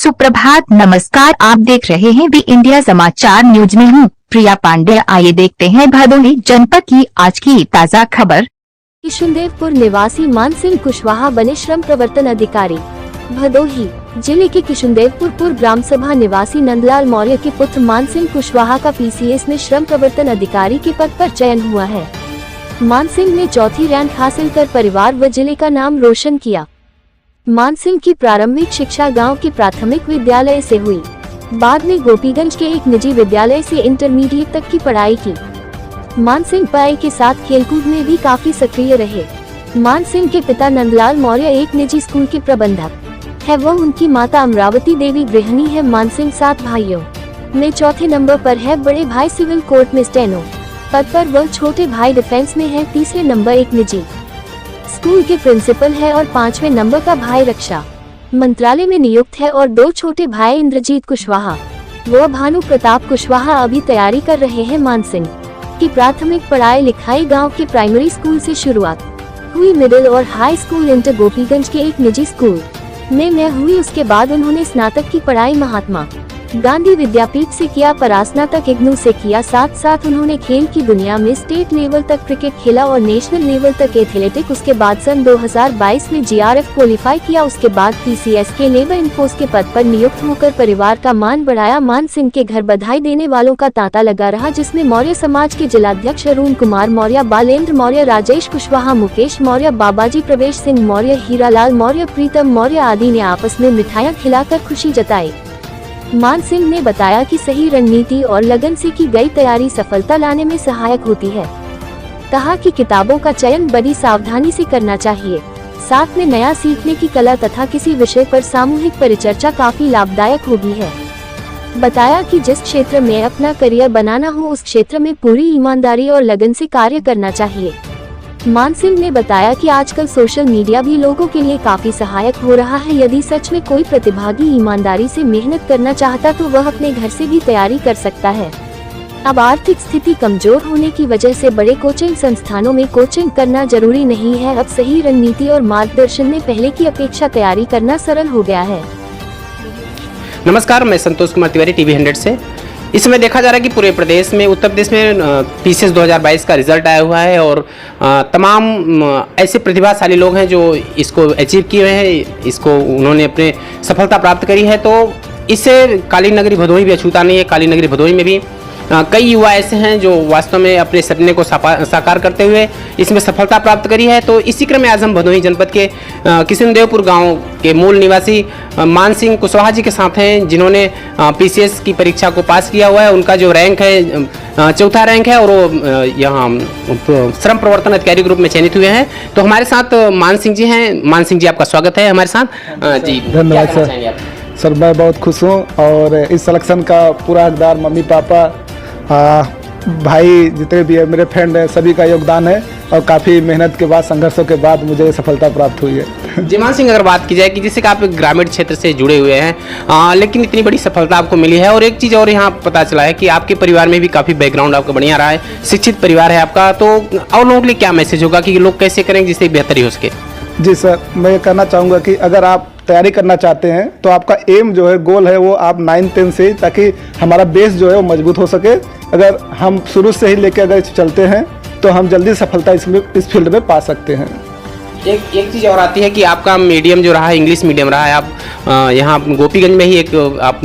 सुप्रभात, नमस्कार। आप देख रहे हैं वी इंडिया समाचार न्यूज में हूँ प्रिया पांडे। आइए देखते हैं भदोही जनपद की आज की ताज़ा खबर। किशुनदेवपुर निवासी मान सिंह कुशवाहा बने श्रम प्रवर्तन अधिकारी। भदोही जिले के किशुनदेवपुर ग्राम सभा निवासी नंदलाल मौर्य के पुत्र मान सिंह कुशवाहा का पीसीएस में श्रम प्रवर्तन अधिकारी के पद पर चयन हुआ है। मान सिंह ने चौथी रैंक हासिल कर परिवार व जिले का नाम रोशन किया। मान सिंह की प्रारंभिक शिक्षा गांव के प्राथमिक विद्यालय से हुई। बाद में गोपीगंज के एक निजी विद्यालय से इंटरमीडिएट तक की पढ़ाई की। मान सिंह पढ़ाई के साथ खेलकूद में भी काफी सक्रिय रहे। मान सिंह के पिता नंदलाल मौर्य एक निजी स्कूल के प्रबंधक है, वह उनकी माता अमरावती देवी गृहिणी है। मान सिंह 7 भाइयों में चौथे नंबर पर है। बड़े भाई सिविल कोर्ट में स्टेनो पद पर, वह छोटे भाई डिफेंस में है। तीसरे नंबर एक निजी स्कूल के प्रिंसिपल है और 5वें नंबर का भाई रक्षा मंत्रालय में नियुक्त है। और 2 छोटे भाई इंद्रजीत कुशवाहा व भानु प्रताप कुशवाहा अभी तैयारी कर रहे हैं। मान सिंह की प्राथमिक पढ़ाई लिखाई गांव के प्राइमरी स्कूल से शुरुआत हुई। मिडिल और हाई स्कूल इंटर गोपीगंज के एक निजी स्कूल में हुई। उसके बाद उन्होंने स्नातक की पढ़ाई महात्मा गांधी विद्यापीठ से किया। परास्नातक इग्नू से किया। साथ साथ उन्होंने खेल की दुनिया में स्टेट लेवल तक क्रिकेट खेला और नेशनल लेवल तक एथलेटिक। उसके बाद सन 2022 में जीआरएफ क्वालिफाई किया। उसके बाद पीसीएस के लेबर इन्फोर्स के पद पर नियुक्त होकर परिवार का मान बढ़ाया। मान सिंह के घर बधाई देने वालों का तांता लगा रहा, जिसमें मौर्य समाज के जिलाध्यक्ष अरुण कुमार मौर्य, बालेंद्र मौर्य, राजेश कुशवाहा, मुकेश मौर्य, बाबाजी प्रवेश सिंह मौर्य, हीरालाल मौर्य, प्रीतम मौर्य आदि ने आपस में मिठाइयां खिलाकर खुशी जताई। मान सिंह ने बताया कि सही रणनीति और लगन से की गई तैयारी सफलता लाने में सहायक होती है। कहा कि किताबों का चयन बड़ी सावधानी से करना चाहिए। साथ में नया सीखने की कला तथा किसी विषय पर सामूहिक परिचर्चा काफी लाभदायक होगी है। बताया कि जिस क्षेत्र में अपना करियर बनाना हो उस क्षेत्र में पूरी ईमानदारी और लगन से कार्य करना चाहिए। मान सिंह ने बताया कि आजकल सोशल मीडिया भी लोगों के लिए काफी सहायक हो रहा है। यदि सच में कोई प्रतिभागी ईमानदारी से मेहनत करना चाहता तो वह अपने घर से भी तैयारी कर सकता है। अब आर्थिक स्थिति कमजोर होने की वजह से बड़े कोचिंग संस्थानों में कोचिंग करना जरूरी नहीं है। अब सही रणनीति और मार्गदर्शन में पहले की अपेक्षा तैयारी करना सरल हो गया है। नमस्कार, मैं संतोष कुमार तिवारी टीवी 100 से। इस समय देखा जा रहा है कि पूरे प्रदेश में, उत्तर प्रदेश में पीसीएस 2022 का रिजल्ट आया हुआ है और तमाम ऐसे प्रतिभाशाली लोग हैं जो इसको अचीव किए हुए हैं, इसको उन्होंने अपने सफलता प्राप्त करी है। तो इससे काली नगरी भदोही भी अछूता नहीं है। काली नगरी भदोही में भी कई युवा ऐसे हैं जो वास्तव में अपने सपने को साकार करते हुए इसमें सफलता प्राप्त करी है। तो इसी क्रम में आज हम भदोही जनपद के किशुनदेवपुर गांव के मूल निवासी मान सिंह कुशवाहा जी के साथ हैं, जिन्होंने पीसीएस की परीक्षा को पास किया हुआ है। उनका जो रैंक है 4था रैंक है और वो यहाँ श्रम प्रवर्तन अधिकारी ग्रुप में चयनित हुए हैं। तो हमारे साथ मान सिंह जी हैं। मान सिंह जी, आपका स्वागत है हमारे साथ। जी धन्यवाद सर। मैं बहुत खुश हूँ और इस सिलेक्शन का पूरा हकदार मम्मी पापा, भाई जितने भी है, मेरे फ्रेंड हैं, सभी का योगदान है और काफ़ी मेहनत के बाद, संघर्षों के बाद मुझे सफलता प्राप्त हुई है। जी मान सिंह, अगर बात की जाए कि जैसे कि आप ग्रामीण क्षेत्र से जुड़े हुए हैं, लेकिन इतनी बड़ी सफलता आपको मिली है, और एक चीज़ और यहाँ पता चला है कि आपके परिवार में भी काफ़ी बैकग्राउंड आपका बढ़िया रहा है, शिक्षित परिवार है आपका। तो और लोगों के लिए क्या मैसेज होगा कि लोग कैसे करें जिससे बेहतरी हो सके? जी सर, मैं ये कहना चाहूँगा कि अगर आप तैयारी करना चाहते हैं तो आपका एम जो है, गोल है, वो आप 9-10 से, ताकि हमारा बेस जो है वो मजबूत हो सके। अगर हम शुरू से ही लेके अगर चलते हैं तो हम जल्दी सफलता इस फील्ड में पा सकते हैं। एक चीज़ और आती है कि आपका मीडियम जो रहा है इंग्लिश मीडियम रहा है। आप यहाँ गोपीगंज में ही एक आप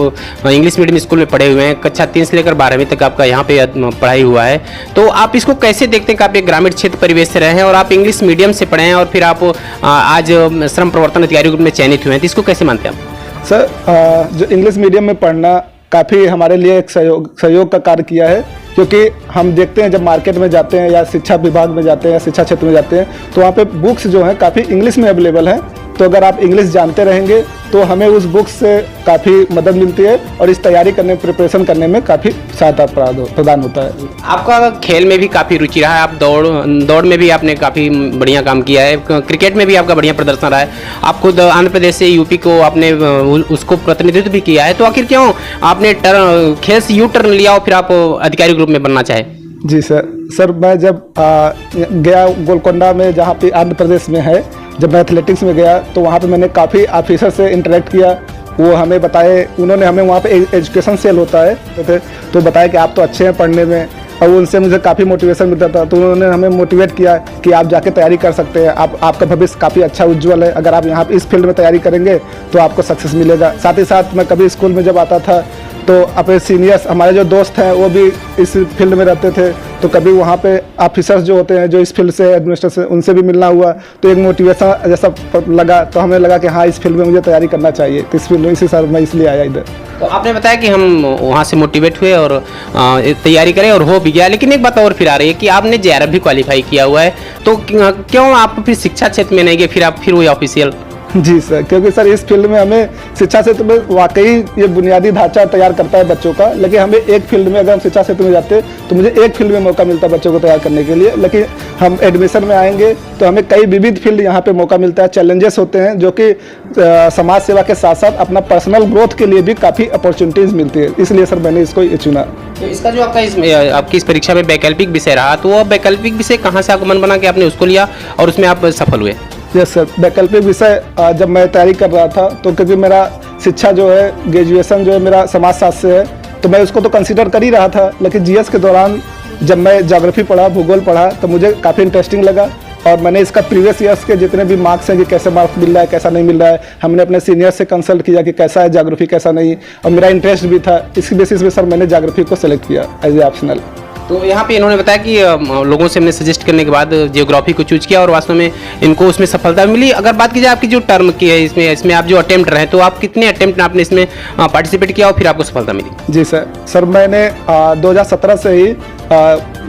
इंग्लिश मीडियम स्कूल में पढ़े हुए हैं। कक्षा 3 से लेकर 12वीं तक आपका यहाँ पे पढ़ाई हुआ है। तो आप इसको कैसे देखते हैं कि आप एक ग्रामीण क्षेत्र परिवेश से रहे हैं और आप इंग्लिश मीडियम से पढ़े हैं और फिर आप आज श्रम प्रवर्तन अधिकारी ग्रुप में चयनित हुए हैं, तो इसको कैसे मानते हैं आप? सर, जो इंग्लिश मीडियम में पढ़ना काफ़ी हमारे लिए एक सहयोग का कार्य किया है, क्योंकि हम देखते हैं जब मार्केट में जाते हैं या शिक्षा विभाग में जाते हैं या शिक्षा क्षेत्र में जाते हैं तो वहाँ पे बुक्स जो हैं काफ़ी इंग्लिश में अवेलेबल हैं। तो अगर आप इंग्लिश जानते रहेंगे तो हमें उस बुक्स से काफ़ी मदद मिलती है और इस तैयारी करने, प्रिपरेशन करने में काफ़ी सहायता प्रदान होता है। आपका खेल में भी काफ़ी रुचि रहा है। आप दौड़ में भी आपने काफ़ी बढ़िया काम किया है। क्रिकेट में भी आपका बढ़िया प्रदर्शन रहा है। आप खुद आंध्र प्रदेश से यूपी को आपने उसको प्रतिनिधित्व भी किया है। तो आखिर क्यों आपने खेल से यू टर्न लिया और फिर आप अधिकारी ग्रुप में बनना चाहे? जी सर, मैं जब गया गोलकोंडा में, जहाँ पे आंध्र प्रदेश में है, जब मैं एथलेटिक्स में गया तो वहाँ पे मैंने काफ़ी ऑफिसर से इंटरेक्ट किया वो हमें बताए, उन्होंने हमें वहाँ पे एजुकेशन सेल होता है तो बताया कि आप तो अच्छे हैं पढ़ने में, और उनसे मुझे काफ़ी मोटिवेशन मिलता था। तो उन्होंने हमें मोटिवेट किया कि आप जाके तैयारी कर सकते हैं, आपका भविष्य काफ़ी अच्छा उज्ज्वल है, अगर आप यहाँ पे इस फील्ड में तैयारी करेंगे तो आपको सक्सेस मिलेगा। साथ ही साथ मैं कभी स्कूल में जब आता था तो अपने सीनियर्स, हमारे जो दोस्त हैं वो भी इस फील्ड में रहते थे, तो कभी वहाँ पे ऑफिसर्स जो होते हैं जो इस फील्ड से एडमिनिस्ट्रेशन से, उनसे भी मिलना हुआ, तो एक मोटिवेशन जैसा लगा, तो हमें लगा कि हाँ इस फील्ड में मुझे तैयारी करना चाहिए। तो इस फील्ड में इसी साल मैं इसलिए आया इधर। तो आपने बताया कि हम वहाँ से मोटिवेट हुए और तैयारी करें और हो भी गया, लेकिन एक बात और फिर आ रही है कि आपने JRF भी क्वालिफाई किया हुआ है, तो क्यों आप फिर शिक्षा क्षेत्र में नहीं गए, फिर आप वही ऑफिशियल? जी सर, क्योंकि सर इस फील्ड में हमें शिक्षा क्षेत्र में वाकई ये बुनियादी ढांचा तैयार करता है बच्चों का, लेकिन हमें एक फील्ड में, अगर हम शिक्षा क्षेत्र में जाते तो मुझे एक फील्ड में मौका मिलता बच्चों को तैयार करने के लिए, लेकिन हम एडमिशन में आएंगे तो हमें कई विविध फील्ड यहाँ पे मौका मिलता है, चैलेंजेस होते हैं जो कि समाज सेवा के साथ साथ अपना पर्सनल ग्रोथ के लिए भी काफ़ी अपॉर्चुनिटीज़ मिलती है, इसलिए सर मैंने इसको ये चुना। तो इसका जो आपकी इस परीक्षा में वैकल्पिक विषय रहा, तो वो वैकल्पिक विषय कहाँ से आपको मन बना कि आपने उसको लिया और उसमें आप सफल हुए? यस सर, वैकल्पिक विषय जब मैं तैयारी कर रहा था तो क्योंकि मेरा शिक्षा जो है, ग्रेजुएशन जो है मेरा समाजशास्त्र से है, तो मैं उसको तो कंसीडर कर ही रहा था, लेकिन GS के दौरान जब मैं ज्योग्राफी पढ़ा, भूगोल पढ़ा, तो मुझे काफ़ी इंटरेस्टिंग लगा और मैंने इसका प्रीवियस ईयर्स के जितने भी मार्क्स हैं कि कैसे मार्क्स मिल रहा है, कैसा नहीं मिल रहा है, हमने अपने सीनियर से कंसल्ट किया कि कैसा है ज्योग्राफी, कैसा नहीं, और मेरा इंटरेस्ट भी था, इसी बेसिस पे सर मैंने ज्योग्राफी को सेलेक्ट किया एज ए ऑप्शनल। तो यहाँ पे इन्होंने बताया कि लोगों से हमने सजेस्ट करने के बाद जियोग्राफी को चूज किया और वास्तव में इनको उसमें सफलता मिली। अगर बात की जाए आपकी जो टर्म की है, इसमें आप जो अटेम्प्ट रहे, तो आप कितने अटेम्प्ट आपने इसमें पार्टिसिपेट किया और फिर आपको सफलता मिली? जी सर मैंने 2017 से ही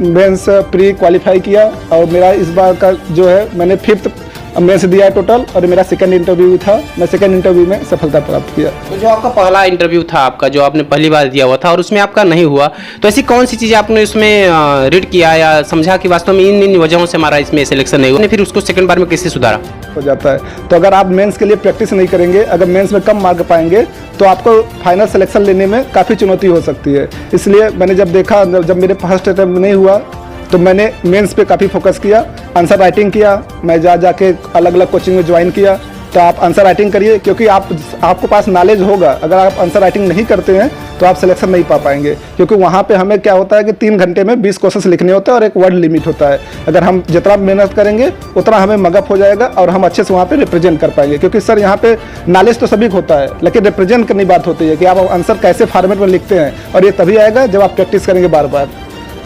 मेंस प्री क्वालिफाई किया और मेरा इस बार का जो है मैंने 5th मेंस दिया है टोटल, और मेरा सेकंड इंटरव्यू था, मैं सेकंड इंटरव्यू में सफलता प्राप्त किया। तो जो आपका पहला इंटरव्यू था, आपका जो आपने पहली बार दिया हुआ था और उसमें आपका नहीं हुआ, तो ऐसी कौन सी चीज़ें आपने उसमें रीड किया या समझा कि वास्तव में इन वजहों से हमारा इसमें सिलेक्शन नहीं हुआ, फिर उसको सेकंड बार में कैसे सुधारा? हो जाता है, तो अगर आप मेंस के लिए प्रैक्टिस नहीं करेंगे, अगर मेंस में कम मार्क पाएंगे तो आपको फाइनल सिलेक्शन लेने में काफ़ी चुनौती हो सकती है। इसलिए मैंने जब देखा, जब मेरे फर्स्ट अटेम्प्ट नहीं हुआ तो मैंने मेंस पे काफ़ी फोकस किया, आंसर राइटिंग किया, मैं जाके अलग अलग कोचिंग में ज्वाइन किया। तो आप आंसर राइटिंग करिए, क्योंकि आपको पास नॉलेज होगा, अगर आप आंसर राइटिंग नहीं करते हैं तो आप सिलेक्शन नहीं पा पाएंगे, क्योंकि वहाँ पे हमें क्या होता है कि 3 घंटे में 20 क्वेश्चन लिखने होते हैं और एक वर्ड लिमिट होता है। अगर हम जितना मेहनत करेंगे उतना हमें मगअप हो जाएगा और हम अच्छे से वहाँ पे रिप्रेजेंट कर पाएंगे, क्योंकि सर यहाँ पे नॉलेज तो सभी को होता है, लेकिन रिप्रेजेंट करनी बात होती है कि आप आंसर कैसे फॉर्मेट में लिखते हैं, और ये तभी आएगा जब आप प्रैक्टिस करेंगे बार बार।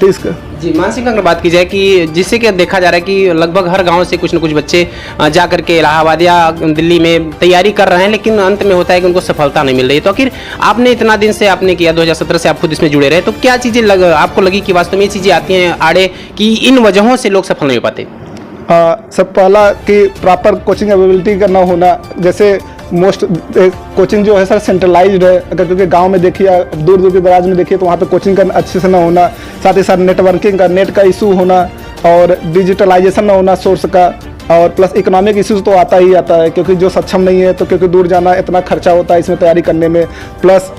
तो इसका जी मानसिक अगर बात की जाए कि जिससे कि देखा जा रहा है कि लगभग हर गांव से कुछ न कुछ बच्चे जा करके इलाहाबाद या दिल्ली में तैयारी कर रहे हैं, लेकिन अंत में होता है कि उनको सफलता नहीं मिल रही। तो आखिर आपने इतना दिन से आपने किया, 2017 से आप खुद इसमें जुड़े रहे, तो क्या चीज़ें आपको लगी कि वास्तव में ये चीज़ें आती हैं आड़े कि इन वजहों से लोग सफल नहीं हो पाते? सब पहला कि प्रॉपर कोचिंग अवेलेबिलिटी का ना होना, जैसे मोस्ट कोचिंग जो है सर सेंट्रलाइज्ड है, अगर क्योंकि गांव में देखिए, दूर दूर के दराज में देखिए तो वहाँ पे कोचिंग का अच्छे से ना होना, साथ ही साथ नेटवर्किंग का, नेट का इशू होना, और डिजिटलाइजेशन ना होना सोर्स का, और प्लस इकोनॉमिक इश्यूज तो आता ही आता है, क्योंकि जो सक्षम नहीं है तो क्योंकि दूर जाना, इतना खर्चा होता है इसमें तैयारी करने में, प्लस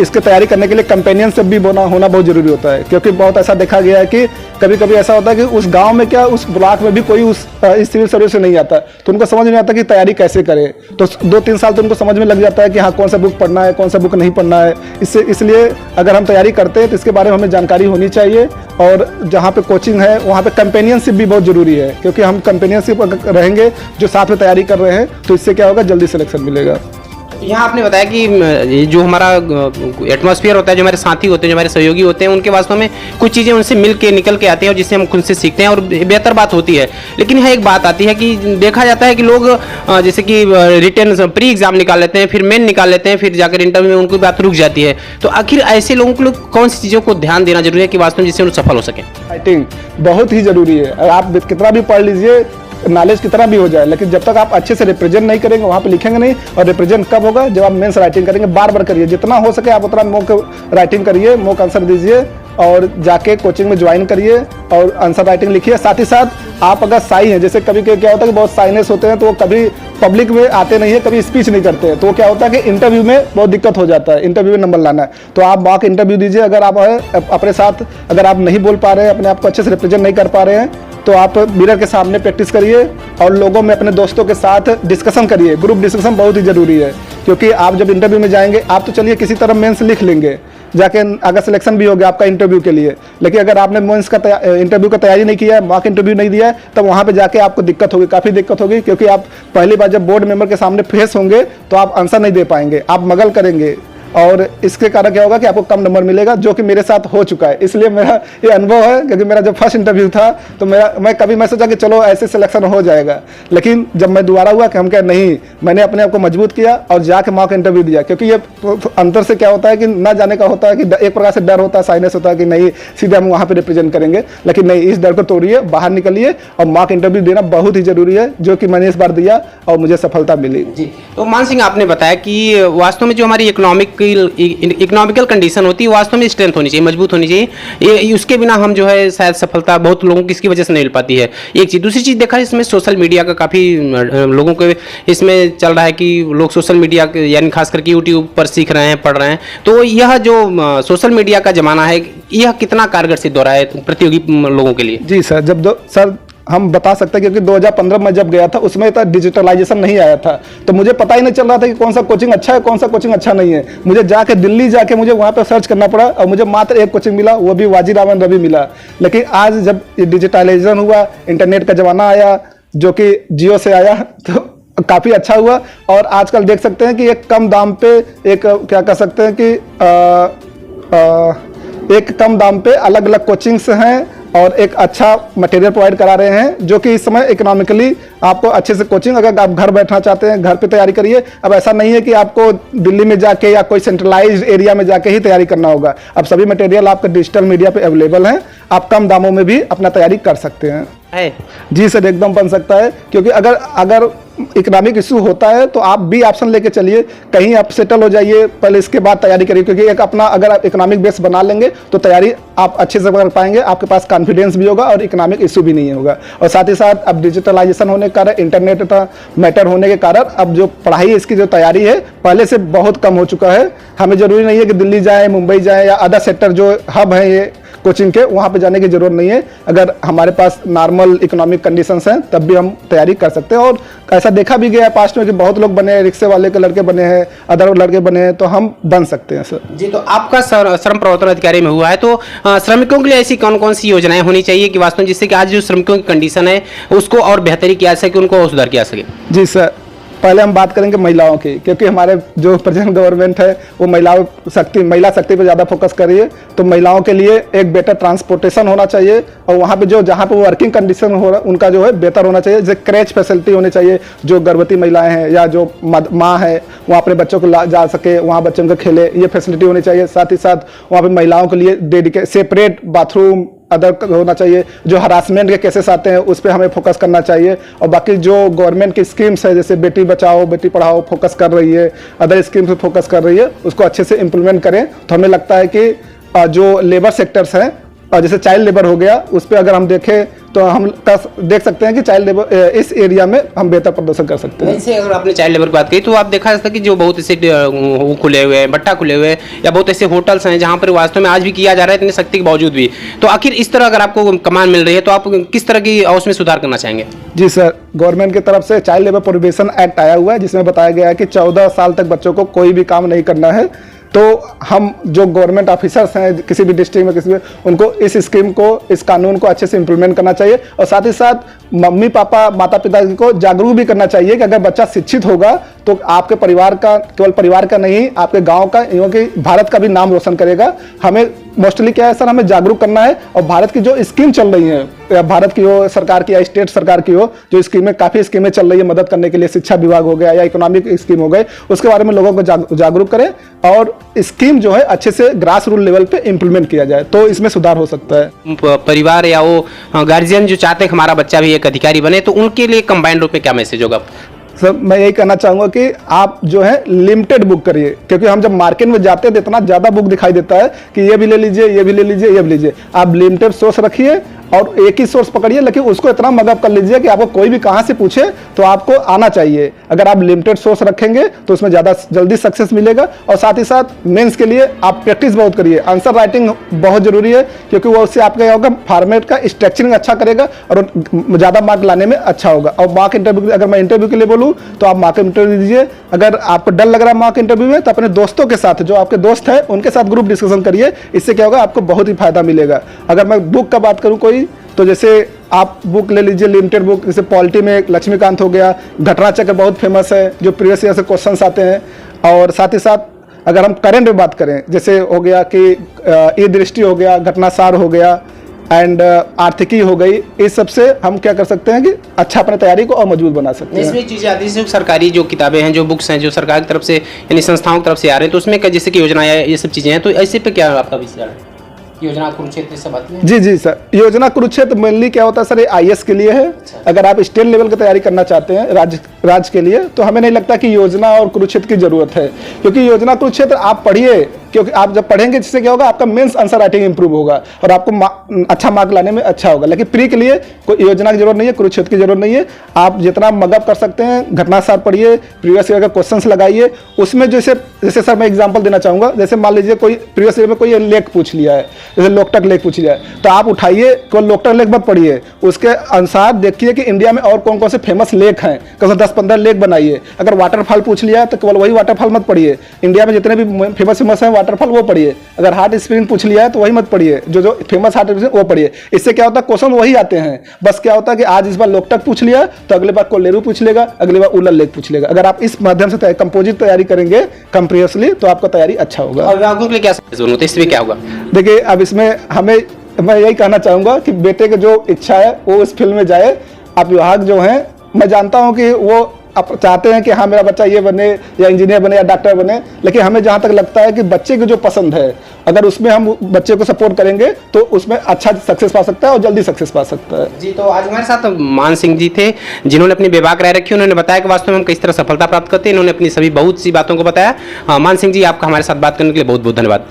इसके तैयारी करने के लिए कंपेनियनशिप भी होना बहुत जरूरी होता है, क्योंकि बहुत ऐसा देखा गया है कि कभी कभी ऐसा होता है कि उस गांव में क्या, उस ब्लॉक में भी कोई इस सिविल सर्विस से नहीं आता, तो उनको समझ नहीं आता कि तैयारी कैसे करें, तो 2-3 साल तो उनको समझ में लग जाता है कि हाँ कौन सा बुक पढ़ना है, कौन सा बुक नहीं पढ़ना है। इसलिए अगर हम तैयारी करते हैं तो इसके बारे में हमें जानकारी होनी चाहिए, और जहाँ पे कोचिंग है वहाँ पे कंपेनियनशिप भी बहुत जरूरी है, क्योंकि हम कंपेनियनशिप रहेंगे जो साथ में तैयारी कर रहे हैं, तो इससे क्या होगा, जल्दी सिलेक्शन मिलेगा। यहाँ आपने बताया कि जो हमारा एटमॉस्फेयर होता है, जो हमारे साथी होते हैं, जो हमारे सहयोगी होते हैं, उनके वास्तव में कुछ चीज़ें उनसे मिल के निकल के आती हैं और जिससे हम खुद से सीखते हैं और बेहतर बात होती है। लेकिन यहाँ एक बात आती है कि देखा जाता है कि लोग जैसे कि रिटन प्री एग्जाम निकाल लेते हैं, फिर मेन निकाल लेते हैं, फिर जाकर इंटरव्यू में उनकी बात रुक जाती है। तो आखिर ऐसे लोगों को कौन सी चीज़ों को ध्यान देना जरूरी है कि वास्तव में जिससे उन्हें सफल हो सके? राइटिंग बहुत ही जरूरी है, आप कितना भी पढ़ लीजिए, नॉलेज कितना भी हो जाए, लेकिन जब तक आप अच्छे से रिप्रेजेंट नहीं करेंगे, वहाँ पे लिखेंगे नहीं, और रिप्रेजेंट कब होगा, जब आप मेंस राइटिंग करेंगे, बार बार करिए, जितना हो सके आप उतना मॉक राइटिंग करिए, मॉक आंसर दीजिए, और जाके कोचिंग में ज्वाइन करिए और आंसर राइटिंग लिखिए। साथ ही साथ आप अगर साई हैं, जैसे कभी क्या होता है कि बहुत साइनेस होते हैं, तो वो कभी पब्लिक में आते नहीं है, कभी स्पीच नहीं करते हैं, तो क्या होता है कि इंटरव्यू में बहुत दिक्कत हो जाता है, इंटरव्यू में नंबर लाना है, तो आप मॉक इंटरव्यू दीजिए। अगर आप अपने साथ अगर आप नहीं बोल पा रहे हैं, अपने आप को अच्छे से रिप्रेजेंट नहीं कर पा रहे हैं, तो आप मिरर के सामने प्रैक्टिस करिए और लोगों में, अपने दोस्तों के साथ डिस्कशन करिए। ग्रुप डिस्कशन बहुत ही ज़रूरी है, क्योंकि आप जब इंटरव्यू में जाएंगे, आप तो चलिए किसी तरह मेंस लिख लेंगे जाके, अगर सिलेक्शन भी हो गया आपका इंटरव्यू के लिए, लेकिन अगर आपने मेंस का इंटरव्यू का तैयारी नहीं किया है, मॉक इंटरव्यू नहीं दिया है, तब वहाँ पे जाके आपको दिक्कत होगी, काफ़ी दिक्कत होगी, क्योंकि आप पहली बार जब बोर्ड मेंबर के सामने फेस होंगे तो आप आंसर नहीं दे पाएंगे, आप मगल करेंगे, और इसके कारण क्या होगा कि आपको कम नंबर मिलेगा, जो कि मेरे साथ हो चुका है। इसलिए मेरा ये अनुभव है, क्योंकि मेरा जब फर्स्ट इंटरव्यू था तो मैं सोचा कि चलो ऐसे सिलेक्शन हो जाएगा, लेकिन जब मैं दोबारा हुआ कि हम क्या नहीं, मैंने अपने आप को मजबूत किया और जाके मॉक इंटरव्यू दिया। क्योंकि ये अंतर से क्या होता है कि ना जाने का होता है कि एक प्रकार से डर होता है, साइनेस होता है कि नहीं सीधे हम वहाँ पर रिप्रेजेंट करेंगे, लेकिन नहीं, इस डर को तोड़िए, बाहर निकलिए और मॉक इंटरव्यू देना बहुत ही जरूरी है, जो कि मैंने इस बार दिया और मुझे सफलता मिली। जी, तो मान सिंह, आपने बताया कि वास्तव में जो हमारी इकोनॉमिकल कंडीशन होती है वास्तव में स्ट्रेंथ होनी चाहिए, मजबूत होनी चाहिए, उसके बिना हम जो है शायद सफलता बहुत लोगों की इसकी वजह से नहीं मिल पाती है। एक चीज़, दूसरी चीज़ देखा इसमें सोशल मीडिया का काफ़ी लोगों के इसमें चल रहा है कि लोग सोशल मीडिया यानी खास करके यूट्यूब पर सीख रहे हैं, पढ़ रहे हैं, तो यह जो सोशल मीडिया का जमाना है यह कितना कारगर सिद्ध हो रहा है प्रतियोगी लोगों के लिए? जी सर, सर हम बता सकते हैं, क्योंकि 2015 में जब गया था उसमें इतना डिजिटलाइजेशन नहीं आया था, तो मुझे पता ही नहीं चल रहा था कि कौन सा कोचिंग अच्छा है, कौन सा कोचिंग अच्छा नहीं है। मुझे जाके दिल्ली जाके मुझे वहाँ पे सर्च करना पड़ा और मुझे मात्र एक कोचिंग मिला, वो भी वाजीरावन रवि मिला। लेकिन आज जब डिजिटलाइजेशन हुआ, इंटरनेट का जमाना आया, जो कि जियो से आया, तो काफ़ी अच्छा हुआ। और आजकल देख सकते हैं कि एक कम दाम पे एक क्या कह सकते हैं कि एक कम दाम पे अलग अलग कोचिंग्स हैं और एक अच्छा मटेरियल प्रोवाइड करा रहे हैं, जो कि इस समय इकोनॉमिकली आपको अच्छे से कोचिंग, अगर आप घर बैठना चाहते हैं घर पे तैयारी करिए। अब ऐसा नहीं है कि आपको दिल्ली में जाके या कोई सेंट्रलाइज्ड एरिया में जाके ही तैयारी करना होगा, अब सभी मटेरियल आपके डिजिटल मीडिया पे अवेलेबल हैं, आप कम दामों में भी अपना तैयारी कर सकते हैं। जी सर, एकदम बन सकता है, क्योंकि अगर इकोनॉमिक इशू होता है तो आप भी ऑप्शन लेके चलिए, कहीं आप सेटल हो जाइए पहले, इसके बाद तैयारी करिए, क्योंकि एक अपना अगर आप इकोनॉमिक बेस बना लेंगे तो तैयारी आप अच्छे से कर पाएंगे, आपके पास कॉन्फिडेंस भी होगा और इकोनॉमिक इशू भी नहीं होगा। और साथ ही साथ अब डिजिटलाइजेशन होने के कारण, इंटरनेट का मैटर होने के कारण, अब जो पढ़ाई इसकी जो तैयारी है पहले से बहुत कम हो चुका है। हमें जरूरी नहीं है कि दिल्ली जाए, मुंबई जाए या अदर सेक्टर जो हब है ये कोचिंग के, वहाँ पे जाने की जरूरत नहीं है। अगर हमारे पास नॉर्मल इकोनॉमिक कंडीशंस हैं तब भी हम तैयारी कर सकते हैं। और ऐसा देखा भी गया है पास्ट में कि बहुत लोग बने हैं, रिक्शे वाले के लड़के बने हैं, अदर लड़के बने हैं, तो हम बन सकते हैं सर। जी, तो आपका श्रम प्रवर्तन अधिकारी में हुआ है, तो श्रमिकों के लिए ऐसी कौन कौन सी योजनाएं होनी चाहिए कि वास्तव में जिससे कि आज जो श्रमिकों की कंडीशन है उसको और बेहतरी किया सके, उनको और सुधार किया सके? जी सर, पहले हम बात करेंगे महिलाओं की, क्योंकि हमारे जो प्रेजेंट गवर्नमेंट है वो महिला शक्ति पर ज़्यादा फोकस कर रही है। तो महिलाओं के लिए एक बेटर ट्रांसपोर्टेशन होना चाहिए, और वहाँ पे जहाँ पे वर्किंग कंडीशन हो रहा उनका जो है बेहतर होना चाहिए। जैसे क्रैच फैसिलिटी होनी चाहिए, जो गर्भवती महिलाएं हैं या जो माँ है वहाँ अपने बच्चों को जा सके, वहाँ बच्चों को खेले, ये फैसिलिटी होनी चाहिए। साथ ही साथ वहाँ पर महिलाओं के लिए सेपरेट बाथरूम अदर होना चाहिए। जो हरासमेंट के केसेस आते हैं उस पर हमें फोकस करना चाहिए। और बाकी जो गवर्नमेंट की स्कीम्स है, जैसे बेटी बचाओ बेटी पढ़ाओ फोकस कर रही है, अदर स्कीम्स पे फोकस कर रही है, उसको अच्छे से इम्प्लीमेंट करें। तो हमें लगता है कि जो लेबर सेक्टर्स हैं, जैसे चाइल्ड लेबर हो गया, उस पर अगर हम देखें तो हम देख सकते हैं कि चाइल्ड लेबर इस एरिया में हम बेहतर प्रदर्शन कर सकते हैं। वैसे अगर आपने चाइल्ड लेबर की बात की तो आप देखा जाता है कि जो बहुत ऐसे खुले हुए हैं, भट्टा खुले हुए हैं, या बहुत ऐसे होटल्स हैं जहाँ पर वास्तव में आज भी किया जा रहा है इतनी सख्ती के बावजूद भी। तो आखिर इस तरह अगर आपको कमान मिल रही है तो आप किस तरह की उसमें सुधार करना चाहेंगे? जी सर, गवर्नमेंट की तरफ से चाइल्ड लेबर प्रोहिबिशन एक्ट आया हुआ है, जिसमें बताया गया है कि 14 साल तक बच्चों को कोई भी काम नहीं करना है। तो हम जो गवर्नमेंट ऑफिसर्स हैं किसी भी डिस्ट्रिक्ट में, किसी भी, उनको इस स्कीम को, इस कानून को अच्छे से इम्प्लीमेंट करना चाहिए। और साथ ही साथ मम्मी पापा माता पिता को जागरूक भी करना चाहिए कि अगर बच्चा शिक्षित होगा तो आपके परिवार का, केवल परिवार का नहीं, आपके गांव का, क्योंकि भारत का भी नाम रोशन करेगा। हमें मोस्टली क्या है सर, हमें जागरूक करना है। और भारत की जो स्कीम चल रही है, भारत की हो सरकार की या स्टेट सरकार की हो, जो स्कीमें, काफ़ी स्कीमें चल रही है मदद करने के लिए, शिक्षा विभाग हो गया या इकोनॉमिक स्कीम हो गए, उसके बारे में लोगों को जागरूक करें और स्कीम जो है अच्छे से ग्रास रूट लेवल पे इम्प्लीमेंट किया जाए, तो इसमें सुधार हो सकता है। परिवार या वो गार्जियन जो चाहते हैं हमारा बच्चा भी एक अधिकारी बने, तो उनके लिए कंबाइंड रूप में क्या मैसेज होगा? सर, मैं यही कहना चाहूँगा कि आप जो है लिमिटेड बुक करिए, क्योंकि हम जब मार्केट में जाते हैं तो इतना ज़्यादा बुक दिखाई देता है कि ये भी ले लीजिए, ये भी ले लीजिए, ये भी लीजिए। आप लिमिटेड सोर्स रखिए और एक ही सोर्स पकड़िए, लेकिन उसको इतना मगअप कर लीजिए कि आपको कोई भी कहाँ से पूछे तो आपको आना चाहिए। अगर आप लिमिटेड सोर्स रखेंगे तो उसमें ज़्यादा जल्दी सक्सेस मिलेगा। और साथ ही साथ मेंस के लिए आप प्रैक्टिस बहुत करिए। आंसर राइटिंग बहुत जरूरी है, क्योंकि वो उससे आपका होगा फॉर्मेट का स्ट्रक्चरिंग अच्छा करेगा और ज़्यादा मार्क लाने में अच्छा होगा। और मार्क इंटरव्यू, अगर मैं इंटरव्यू के लिए बोलूँ तो आप मार्क इंटरव्यू दीजिए। अगर आपको डर लग रहा है मार्क इंटरव्यू में, तो अपने दोस्तों के साथ, जो आपके दोस्त हैं उनके साथ ग्रुप डिस्कशन करिए। इससे क्या होगा, आपको बहुत ही फायदा मिलेगा। अगर मैं बुक का बात करूँ कोई, तो जैसे आप बुक ले लीजिए लिमिटेड बुक, जैसे पॉलिटी में लक्ष्मीकांत हो गया, घटना चक्र बहुत फेमस है, जो प्रीवियस ईयर से क्वेश्चंस आते हैं। और साथ ही साथ अगर हम करंट में बात करें, जैसे हो गया कि ई दृष्टि हो गया, घटनासार हो गया एंड आर्थिकी हो गई, इस सब से हम क्या कर सकते हैं कि अच्छा अपने तैयारी को और मजबूत बना सकते हैं। इसमें चीज़ें आती हैं, सरकारी जो किताबें हैं, जो बुक्स हैं, जो सरकार की तरफ से यानी संस्थाओं की तरफ से आ रहे हैं, तो उसमें जैसे कि योजनाएं, ये सब चीज़ें हैं, तो ऐसे पे क्या आपका विचार है? योजना कुरुक्षेत्र सब आती है? जी सर, योजना कुरुक्षेत्र मेनली क्या होता है सर, ये आईएएस के लिए है। अगर आप स्टेट लेवल की तैयारी करना चाहते हैं राज्य के लिए, तो हमें नहीं लगता कि योजना और कुरुक्षेत्र की जरूरत है, क्योंकि योजना कुरुक्षेत्र आप पढ़िए, क्योंकि आप जब पढ़ेंगे जिससे क्या होगा, आपका मेंस आंसर राइटिंग इंप्रूव होगा और आपको अच्छा मार्क लाने में अच्छा होगा। लेकिन प्री के लिए कोई योजना की जरूरत नहीं है, कुरुक्षेत्र की जरूरत नहीं है। आप जितना मगअप कर सकते हैं, घटनासार पढ़िए, प्रीवियस ईयर का क्वेश्चंस लगाइए। उसमें जैसे सर मैं एग्जांपल देना चाहूंगा, जैसे मान लीजिए कोई प्रीवियस ईयर में कोई लेख पूछ लिया है, जैसे लोकटक लेख पूछ लिया है, तो आप उठाइए, कोई लोकटक लेख मत पढ़िए, उसके अनुसार देखिए कि इंडिया में और कौन कौन से फेमस लेख हैं, कम से 10-15 लेख बनाइए। अगर वाटरफॉल पूछ लिया है तो केवल वही वाटरफॉल मत पढ़िए, इंडिया में जितने भी फेमस हैं वाटरफॉल वो पढ़िए। अगर हार्ट स्प्रिंग पूछ लिया है तो वही मत पढ़िए, जो फेमस हार्ट स्प्रिंग वो पढ़िए। इससे क्या होता है, क्वेश्चन वही आते हैं। बस क्या होता है कि आज इस बार लोकटक पूछ लिया तो अगले बार कोलेरू पूछ लेगा, अगली बार उलल लेख पूछ लेगा। अगर आप इस माध्यम से कंपोजिट तैयारी करेंगे कंप्रीहेंसिवली, तो आपका तैयारी अच्छा होगा। अभिभावकों के लिए क्या सजेशन होता है, इसमें क्या होगा? देखिए, अब इसमें मैं यही कहना चाहूंगा कि बेटे की जो इच्छा है वो इस फील्ड में जाए। अभिभावक जो हैं, मैं जानता हूं कि वो आप चाहते हैं कि हाँ मेरा बच्चा ये बने या इंजीनियर बने या डॉक्टर बने, लेकिन हमें जहाँ तक लगता है कि बच्चे की जो पसंद है, अगर उसमें हम बच्चे को सपोर्ट करेंगे तो उसमें अच्छा सक्सेस पा सकता है और जल्दी सक्सेस पा सकता है। जी, तो आज हमारे साथ मान सिंह जी थे, जिन्होंने अपनी बेबाक राय रखी। उन्होंने बताया कि वास्तव में हम किस तरह सफलता प्राप्त करते हैं। इन्होंने अपनी सभी बहुत सी बातों को बताया। मान सिंह जी, आपका हमारे साथ बात करने के लिए बहुत बहुत धन्यवाद।